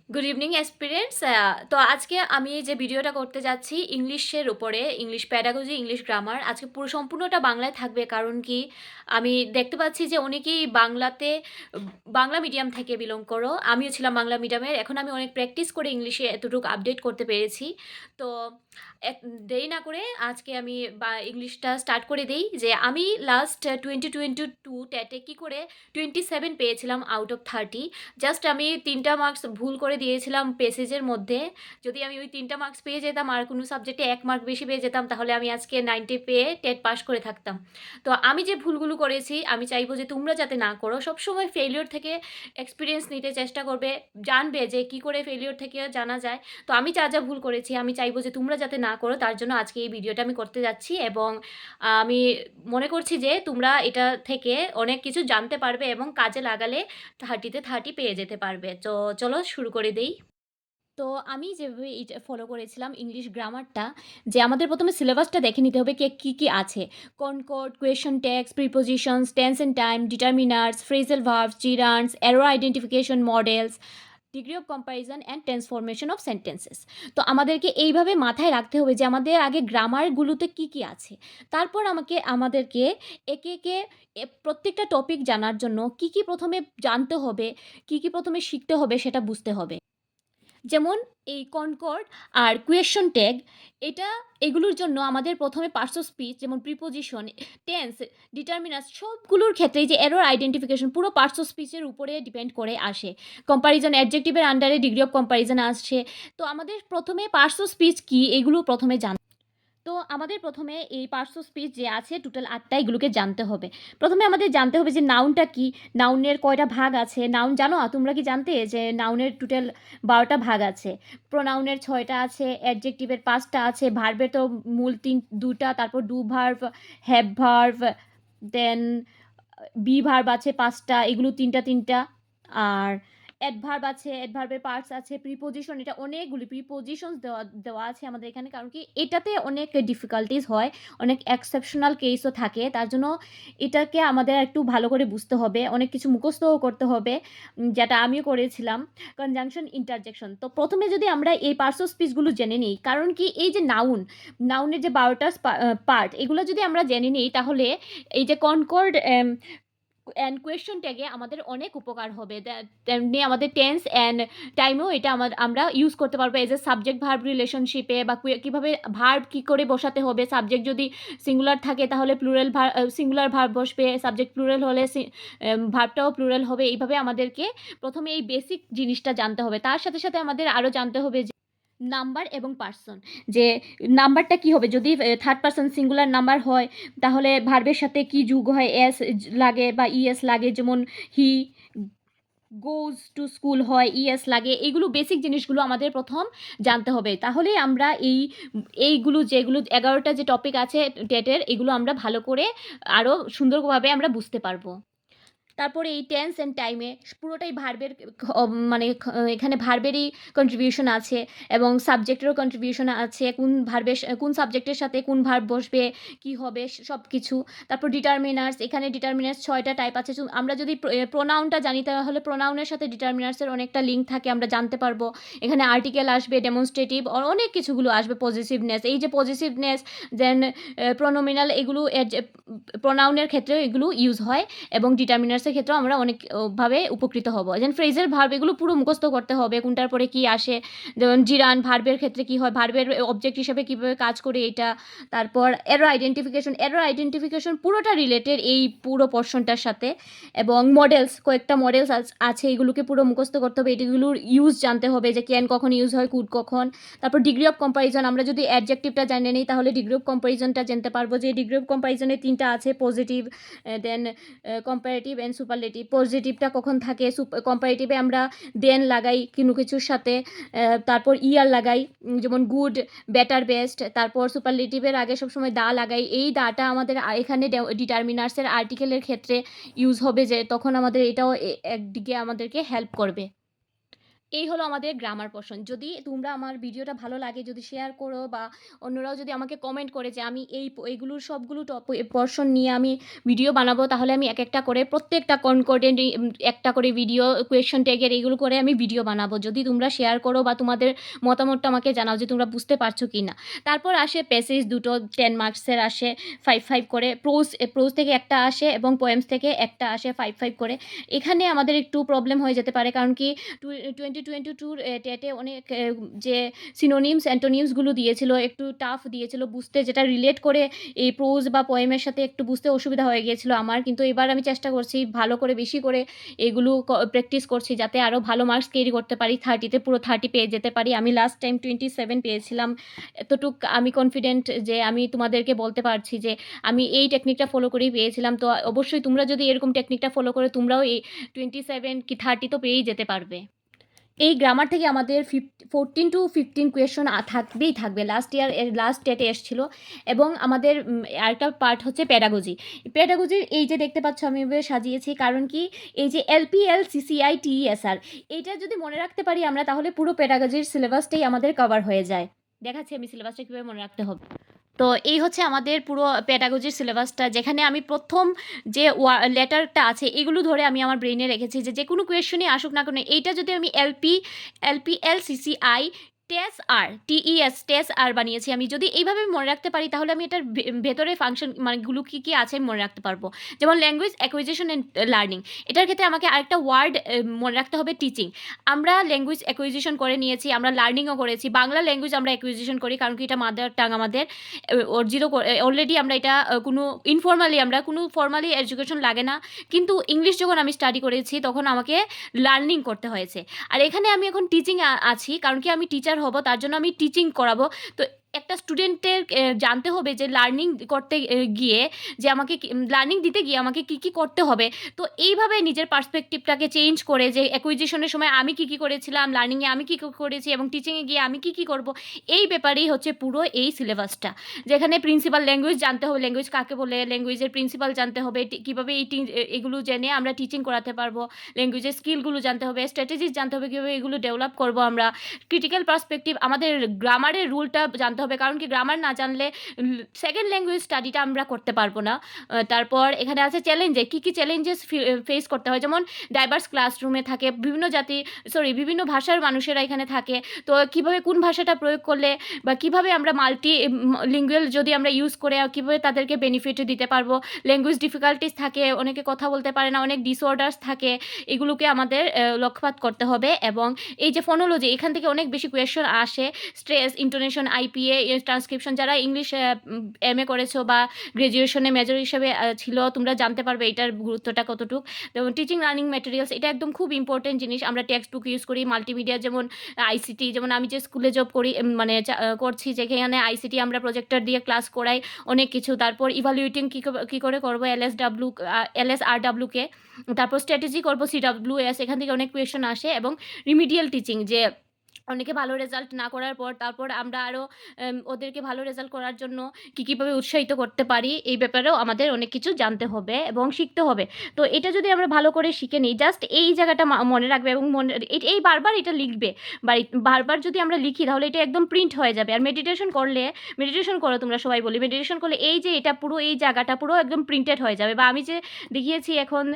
Good evening aspirants. তো আজকে আমি যে ভিডিওটা করতে যাচ্ছি ইংলিশের উপরে, ইংলিশ প্যাডাগজি, ইংলিশ গ্রামার। আজকে পুরো সম্পূর্ণটা বাংলায় থাকবে, কারণ কি আমি দেখতে পাচ্ছি যে অনেকেই বাংলাতে বাংলা মিডিয়াম থেকে বিলং করো। আমিও ছিলাম বাংলা মিডিয়ামের। এখন আমি অনেক প্র্যাকটিস করে ইংলিশে এতটুকু আপডেট করতে পেরেছি। তো এক দেরি না করে আজকে আমি ইংলিশটা স্টার্ট করে দেই। যে আমি লাস্ট 2022 ট্যাটে কী করে 27 পেয়েছিলাম আউট অফ 30। জাস্ট আমি 3টা মার্কস ভুল করে দিয়েছিলাম প্যাসেজের মধ্যে। যদি আমি ওই 3টা মার্কস পেয়ে যেতাম আর কোনো সাবজেক্টে 1 মার্ক বেশি পেয়ে যেতাম, তাহলে আমি আজকে 90 পেয়ে টেট পাস করে থাকতাম। তো আমি যে ভুলগুলো করেছি আমি চাইবো যে তোমরা যাতে না করো। সবসময় ফেইলিওর থেকে এক্সপেরিয়েন্স নিতে চেষ্টা করবে, জানবে যে কী করে ফেইলিওর থেকে জানা যায়। তো আমি যা ভুল করেছি আমি চাইবো যে তোমরা যাতে না করো, তার জন্য আজকে এই ভিডিওটা আমি করতে যাচ্ছি। এবং আমি মনে করছি যে তোমরা এটা থেকে অনেক কিছু জানতে পারবে এবং কাজে লাগালে 30-তে 30 পেয়ে যেতে পারবে। তো চলো শুরু করে দেই। তো আমি যেভাবে এইটা ফলো করেছিলাম ইংলিশ গ্রামারটা, যে আমাদের ১ম এ সিলেবাসটা দেখে নিতে হবে কি আছে। Concord, question tags, prepositions, tense and time, determiners, phrasal verbs, gerunds, error identification modals, degree of comparison and transformation of sentences. তো আমাদেরকে এইভাবে মাথায় রাখতে হবে যে আমাদের আগে গ্রামারগুলোতে কি আছে। তারপর আমাদেরকে একে প্রত্যেকটা টপিক জানার জন্য কি ১ম এ জানতে হবে, কি ১ম এ শিখতে হবে সেটা বুঝতে হবে। যেমন এই কনকর্ড আর কোয়েশ্চন ট্যাগ, এগুলোর জন্য আমাদের ১ম এ পার্টস অফ স্পিচ যেমন প্রিপোজিশন, টেন্স, ডিটারমিনার্স সবগুলোর ক্ষেত্রে এই যে এরর আইডেন্টিফিকেশন পুরো পার্টস অফ স্পিচের উপরে ডিপেন্ড করে আসে। কম্প্যারিজন অ্যাডজেক্টিভের আন্ডারে ডিগ্রি অফ কম্প্যারিজন আসছে। তো আমাদের ১ম এ পার্টস অফ স্পিচ কি এগুলো ১ম এ তো আমাদের ১ম এ এই পার্টস অফ স্পিচ যে আছে টোটাল ৮ টা, এগুলোকে জানতে হবে। ১ম এ আমাদের জানতে হবে যে নাউনটা কি? নাউনের কয়টা ভাগ আছে? নাউন জানো? তোমরা কি জানতে যে নাউনের টোটাল ১২ টা ভাগ আছে। প্রোনাউনের ৬ টা আছে, অ্যাডজেক্টিভের ৫ টা আছে, ভার্বের তো মূল ২ টা, তারপর do verb, have verb, then be verb আছে ৫ টা, এগুলো ৩ টা। আর অ্যাডভার্ব আছে, অ্যাডভার্বের পার্টস আছে, প্রিপোজিশন, এটা অনেকগুলি প্রিপোজিশনস দেওয়া আছে আমাদের এখানে। কারণ কি এটাতে অনেক ডিফিকাল্টিস হয়, অনেক এক্সেপশনাল কেসও থাকে। তার জন্য এটাকে আমাদের একটু ভালো করে বুঝতে হবে, অনেক কিছু মুখস্থও করতে হবে, যেটা আমিও করেছিলাম। Conjunction, interjection. তো ১ম এ যদি আমরা এই পার্টস অফ স্পিচগুলো জেনে নিই, কারণ কি এই যে নাউনের যে ১২ টা পার্ট, এগুলো যদি আমরা জেনে নিই তাহলে এই যে কনকর্ড অ্যান্ড কোয়েশ্চন ট্যাগে আমাদের অনেক উপকার হবে। তেমনি আমাদের টেন্স অ্যান্ড টাইমেও এটা আমরা ইউজ করতে পারবো এজ এ সাবজেক্ট ভার্ব রিলেশনশিপে, বা কীভাবে ভার্ব কী করে বসাতে হবে। সাবজেক্ট যদি সিঙ্গুলার থাকে তাহলে সিঙ্গুলার ভার্ব বসবে, সাবজেক্ট প্লুরাল হলে ভার্বটাও প্লুরাল হবে। এইভাবে আমাদেরকে ১ম এ এই বেসিক জিনিসটা জানতে হবে। তার সাথে আমাদের আরও জানতে হবে যে নাম্বার এবং পার্সন, যে নাম্বারটা কি হবে যদি থার্ড পারসন সিঙ্গুলার নাম্বার হয়, তাহলে ভার্বের সাথে কি যুগ হয়, এস লাগে বা ইএস লাগে। যেমন হি গোজ টু স্কুল হয়, ইএস লাগে। এইগুলো বেসিক জিনিসগুলো আমাদের ১ম জানতে হবে। তাহলেই আমরা এইগুলো যেগুলো ১১টা যে টপিক আছে টেটের, এগুলো আমরা ভালো করে আরও সুন্দরভাবে আমরা বুঝতে পারবো। তারপরে এই টেন্স অ্যান্ড টাইমে পুরোটাই ভার্বের মানে এখানে ভার্বেরই কন্ট্রিবিউশন আছে এবং সাবজেক্টেরও কন্ট্রিবিউশন আছে। কোন সাবজেক্টের সাথে কোন ভার্ব বসবে, কি হবে সব কিছু। তারপর ডিটারমিনার্স, এখানে ডিটারমিনার্স ৬ টা টাইপ আছে। আমরা যদি প্রোনাউনটা জানি তাহলে প্রোনাউনের সাথে ডিটারমিনার্সের অনেকটা লিঙ্ক থাকে, আমরা জানতে পারবো। এখানে আর্টিকেল আসবে, ডেমনস্ট্রেটিভ, অনেক কিছুগুলো আসবে, পজিটিভনেস, এই যে পজিটিভনেস, দেন প্রোনোমিনাল, এগুলো প্রোনাউনের ক্ষেত্রেও এগুলো ইউজ হয় এবং ডিটারমিনার্সের ক্ষেত্রেও আমরা অনেক ভাবে উপকৃত হব। যেমন ফ্রেজের ভার্ব, এগুলো পুরো মুখস্থ করতে হবে, কোনটার পরে কি আসে। যেমন জিরান ভার্বের ক্ষেত্রে কি হয়, ভার্বের অবজেক্ট হিসেবে কীভাবে কাজ করে এটা। তারপর এরর আইডেন্টিফিকেশন পুরোটা রিলেটেড এই পুরো পোর্শনটার সাথে। এবং মডেলস, কয়েকটা মডেলস আছে, এগুলোকে পুরো মুখস্থ করতে হবে, এগুলোর ইউজ জানতে হবে যে ক্যান কখন ইউজ হয়, কুড কখন। তারপর ডিগ্রি অফ কম্প্যারিজন, আমরা যদি অ্যাডজেক্টিভটা জেনে নিই তাহলে ডিগ্রি অফ কম্প্যারিজনটা জানতে পারবো। যে ডিগ্রি অফ কম্প্যারিজনের 3টা আছে, positive, then comparative and superlative. পজিটিভটা কখন থাকে, কম্পারেটিভে আমরা দেন লাগাই কোনো কিছুর সাথে, তারপর ইয়ার লাগাই, যেমন গুড, বেটার, বেস্ট। তারপর সুপারলেটিভের আগে সবসময় দা লাগাই। এই দাটা আমাদের এখানে ডিটারমিনার্সের আর্টিকেলের ক্ষেত্রে ইউজ হবে, যে তখন আমাদের এটাও একদিকে আমাদেরকে হেল্প করবে। এই হলো আমাদের গ্রামার পোরশন। যদি তোমরা আমার ভিডিওটা ভালো লাগে যদি শেয়ার করো বা অন্যরাও যদি আমাকে কমেন্ট করে যে আমি এইগুলোর সবগুলো পোরশন নিয়ে আমি ভিডিও বানাবো, তাহলে আমি একেকটা করে প্রত্যেকটা কনকর্ডেন্ট একটা করে ভিডিও কোয়েশ্চন ট্যাগের এইগুলো করে আমি ভিডিও বানাবো। যদি তোমরা শেয়ার করো বা তোমাদের মতামতটা আমাকে জানাও যে তোমরা বুঝতে পারছো কিনা। তারপর আসে প্যাসেজ দুটো 10 মার্কসের আসে 5 করে। প্রোজ থেকে একটা আসে এবং পোয়েমস থেকে একটা আসে 5 করে। এখানে আমাদের একটু প্রবলেম হয়ে যেতে পারে, কারণ কি 2022 টেটে অনেক যে সিনোনিমস, অ্যান্টোনিমসগুলো দিয়েছিল একটু টাফ দিয়েছিল বুঝতে, যেটা রিলেট করে এই প্রোজ বা পোয়েমের সাথে একটু বুঝতে অসুবিধা হয়ে গিয়েছিল আমার। কিন্তু এবার আমি চেষ্টা করছি ভালো করে বেশি করে এগুলো প্র্যাকটিস করছি, যাতে আরও ভালো মার্কস ক্যারি করতে পারি, 30-তে পুরো 30 পেয়ে যেতে পারি। আমি লাস্ট টাইম 27 পেয়েছিলাম। এতটুক আমি কনফিডেন্ট যে আমি তোমাদেরকে বলতে পারছি যে আমি এই টেকনিকটা ফলো করেই পেয়েছিলাম। তো অবশ্যই তোমরা যদি এরকম টেকনিকটা ফলো করে তোমরাও এই 27 কি 30 তো পেয়েই যেতে পারবে। এই গ্রামার থেকে আমাদের 14 to 15 কোয়েশন থাকবেই থাকবে। লাস্ট টেটে এসেছিল। এবং আমাদের আরেকটা পার্ট হচ্ছে প্যাডাগজি। প্যাডাগজির এই যে দেখতে পাচ্ছ আমি এভাবে সাজিয়েছি, কারণ কি এই যে এলপিএল সিসিআই টিইএসআর এইটা যদি মনে রাখতে পারি আমরা, তাহলে পুরো প্যাডাগজির সিলেবাসটাই আমাদের কভার হয়ে যায়। দেখাচ্ছি আমি সিলেবাসটা কীভাবে মনে রাখতে হবে। তো এই হচ্ছে আমাদের পুরো প্যাডাগজির সিলেবাসটা, যেখানে আমি প্রথম যে লেটারটা আছে এগুলো ধরে আমি আমার ব্রেইনে রেখেছি যে কোনো কোয়েশনই আসুক না কেন, এইটা যদি আমি এলপিএলসিসিআই টেস আর বানিয়েছি, আমি যদি এইভাবে মনে রাখতে পারি তাহলে আমি এটার ভেতরে ফাংশন মানেগুলো কী কী আছে আমি মনে রাখতে পারবো। যেমন ল্যাঙ্গুয়েজ অ্যাকুইজিশন অ্যান্ড লার্নিং, এটার ক্ষেত্রে আমাকে আরেকটা ওয়ার্ড মনে রাখতে হবে, টিচিং। আমরা ল্যাঙ্গুয়েজ অ্যাকুইজিশন করে নিয়েছি, আমরা লার্নিংও করেছি। বাংলা ল্যাঙ্গুয়েজ আমরা অ্যাকুইজিশন করি, কারণ কি এটা মাদার টাং আমাদের। অলরেডি আমরা এটা কোনো আমরা কোনো ফর্মালি এডুকেশন লাগে না। কিন্তু ইংলিশ যখন আমি স্টাডি করেছি তখন আমাকে লার্নিং করতে হয়েছে। আর এখানে আমি এখন টিচিং আছি, কারণ কি আমি টিচার হব, তার জন্য আমি টিচিং করাবো। তো একটা স্টুডেন্টের জানতে হবে যে লার্নিং করতে গিয়ে যে আমাকে লার্নিং দিতে গিয়ে আমাকে কী কী করতে হবে। তো এইভাবে নিজের পার্সপেক্টিভটাকে চেঞ্জ করে যে অ্যাকুইজিশনের সময় আমি কী কী করেছিলাম, লার্নিংয়ে আমি কী কী করেছি এবং টিচিংয়ে গিয়ে আমি কী কী করব, এই ব্যাপারেই হচ্ছে পুরো এই সিলেবাসটা। যেখানে প্রিন্সিপাল ল্যাঙ্গুয়েজ জানতে হবে, ল্যাঙ্গুয়েজ কাকে বলে, ল্যাঙ্গুয়েজের প্রিন্সিপাল জানতে হবে, কীভাবে এগুলো জেনে আমরা টিচিং করাতে পারবো, ল্যাঙ্গুয়েজের স্কিলগুলো জানতে হবে, স্ট্র্যাটেজিস জানতে হবে, কীভাবে এগুলো ডেভেলপ করবো আমরা, ক্রিটিক্যাল পার্সপেক্টিভ, আমাদের গ্রামারের রুলটা জানতে হবে, কারণ কি গ্রামার না জানলে সেকেন্ড ল্যাঙ্গুয়েজ স্টাডিটা আমরা করতে পারবো না। তারপর এখানে আছে চ্যালেঞ্জে, কী কী চ্যালেঞ্জেস ফেস করতে হয়, যেমন ডাইভার্স ক্লাসরুমে থাকে বিভিন্ন ভাষার মানুষেরা এখানে থাকে। তো কীভাবে কোন ভাষাটা প্রয়োগ করলে বা কীভাবে আমরা লিঙ্গুয়াল যদি আমরা ইউজ করে কীভাবে তাদেরকে বেনিফিট দিতে পারবো। ল্যাঙ্গুয়েজ ডিফিকাল্টিস থাকে, অনেকে কথা বলতে পারে না, অনেক ডিসঅর্ডার্স থাকে, এগুলোকে আমাদের লক্ষ্যপাত করতে হবে। এবং এই যে ফোনোলজি, এখান থেকে অনেক বেশি কোয়েশ্চন আসে, স্ট্রেস, ইন্টোনেশন, আইপিএ, ট্রান্সক্রিপশন। যারা ইংলিশ এমএ করেছো বা গ্র্যাজুয়েশনে মেজর হিসেবে ছিল, তোমরা জানতে পারবে এটার গুরুত্বটা কতটুকু। যেমন টিচিং লার্নিং ম্যাটেরিয়ালস, এটা একদম খুব ইম্পর্টেন্ট জিনিস। আমরা টেক্সট বুক ইউজ করি, মাল্টিমিডিয়া, যেমন আইসিটি, যেমন আমি যে স্কুলে জব করি করছি, যেখানে আইসিটি আমরা প্রজেক্টর দিয়ে ক্লাস করাই অনেক কিছু। তারপর ইভালুয়েটিং কী করে করবো, এলএসআরডব্লিউকে, তারপর স্ট্র্যাটেজি করবো, সিডব্লিউএস। এখান থেকে অনেক কোয়েশ্চন আসে। এবং রিমিডিয়াল টিচিং, যে অনেকে ভালো রেজাল্ট না করার পর তারপর আমরা আরও ওদেরকে ভালো রেজাল্ট করার জন্য কীভাবে উৎসাহিত করতে পারি, এই ব্যাপারেও আমাদের অনেক কিছু জানতে হবে এবং শিখতে হবে। তো এটা যদি আমরা ভালো করে শিখে নিই, জাস্ট এই জায়গাটা মনে রাখবে এবং এই বারবার এটা লিখবে। বারবার যদি আমরা লিখি তাহলে এটা একদম প্রিন্ট হয়ে যাবে। আর মেডিটেশন করো, তোমরা সবাই বলি মেডিটেশন করলে এই যে এটা পুরো এই জায়গাটা পুরো একদম প্রিন্টেড হয়ে যাবে। বা আমি যে দেখিয়েছি এখন,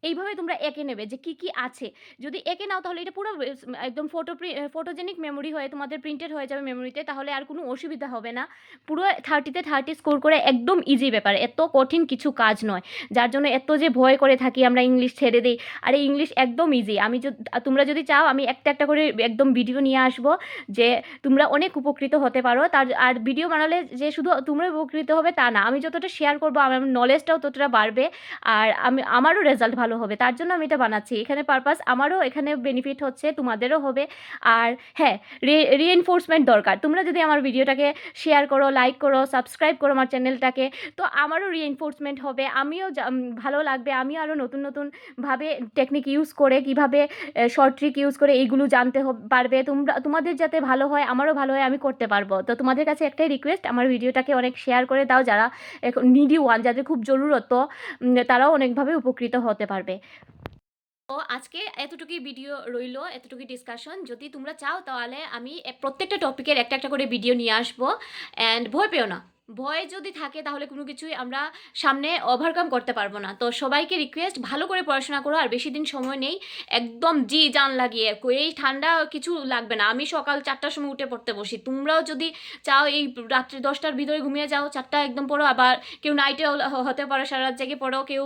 এইভাবে তোমরা এঁকে নেবে যে কী কী আছে। যদি এঁকে নাও তাহলে এটা পুরো একদম ফটোজেনিক মেমোরি হয়ে তোমাদের প্রিন্টেড হয়ে যাবে মেমোরিতে, তাহলে আর কোনো অসুবিধা হবে না। পুরো 30-তে 30 স্কোর করে একদম ইজি ব্যাপার, এত কঠিন কিছু কাজ নয়। যার জন্য এত যে ভয় করে থাকি আমরা ইংলিশ ছেড়ে দিই, আর এই ইংলিশ একদম ইজি। তোমরা যদি চাও আমি একটা একটা করে একদম ভিডিও নিয়ে আসবো, যে তোমরা অনেক উপকৃত হতে পারো। আর ভিডিও বানালে যে শুধু তোমরা উপকৃত হবে তা না, আমি যতটা শেয়ার করবো আমার নলেজটাও ততটা বাড়বে, আর আমারও রেজাল্ট ভালো হবে। তার জন্য আমি এটা বানাচ্ছি। এখানে পারপাস আমারও, এখানে বেনিফিট হচ্ছে, তোমাদেরও হবে। আর হ্যাঁ, রিএনফোর্সমেন্ট দরকার। তোমরা যদি আমার ভিডিওটাকে শেয়ার করো, লাইক করো, সাবস্ক্রাইব করো আমার চ্যানেলটাকে, তো আমারও রিএনফোর্সমেন্ট হবে, আমিও ভালো লাগবে। আমিও আরও নতুন নতুনভাবে টেকনিক ইউজ করে, কীভাবে শর্ট ট্রিক ইউজ করে এইগুলো জানতে পারবে। তোমাদের যাতে ভালো হয়, আমারও ভালো হয়, আমি করতে পারবো। তো তোমাদের কাছে একটাই রিকোয়েস্ট, আমার ভিডিওটাকে অনেক শেয়ার করে দাও, যারা এখন নিডি ওয়ান, যাদের খুব জরুরত, তারাও অনেকভাবে উপকৃত হতে পারবে। তো আজকে এতটুকুই ভিডিও রইলো, এতটুকুই ডিসকাশন। যদি তোমরা চাও তাহলে আমি প্রত্যেকটা টপিকের একটা, একটা করে ভিডিও নিয়ে আসবো। অ্যান্ড ভয় পেও না। ভয় যদি থাকে তাহলে কোনো কিছুই আমরা সামনে ওভারকাম করতে পারবো না। তো সবাইকে রিকোয়েস্ট ভালো করে পড়াশোনা করো, আর বেশি দিন সময় নেই। একদম জি জান লাগিয়ে এই ঠান্ডা কিছু লাগবে না। আমি সকাল ৪টার সময় উঠে পড়তে বসি। তোমরাও যদি চাও এই রাত্রি ১০টার ভিতরে ঘুমিয়ে যাও, ৪টা একদম পড়ো। আবার কেউ নাইটেও হতে পারো, সারা রাত জেগে পড়ো। কেউ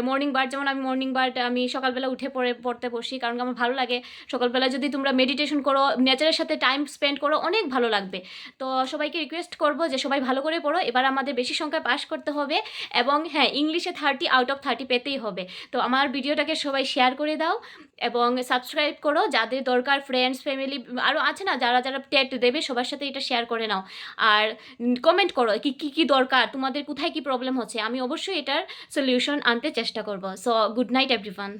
মর্নিং বার্ড, যেমন আমি মর্নিং বার্ড আমি সকালবেলা উঠে পড়তে বসি, কারণ আমার ভালো লাগে। সকালবেলা যদি তোমরা মেডিটেশন করো, নেচারের সাথে টাইম স্পেন্ড করো, অনেক ভালো লাগবে। তো সবাইকে রিকোয়েস্ট করবো যে সবাই ভালো করে পড়ো। এবার আমাদের বেশি সংখ্যায় পাস করতে হবে, এবং হ্যাঁ, ইংলিশে 30 আউট অফ 30 পেতেই হবে। তো আমার ভিডিওটাকে সবাই শেয়ার করে দাও এবং সাবস্ক্রাইব করো। যাদের দরকার, ফ্রেন্ডস, ফ্যামিলি আরও আছে না যারা যারা টেট দেবে, সবার সাথে এটা শেয়ার করে নাও। আর কমেন্ট করো কি দরকার, তোমাদের কোথায় কি প্রবলেম হচ্ছে। আমি অবশ্যই এটার সলিউশন আনতে চেষ্টা করব। So good night everyone.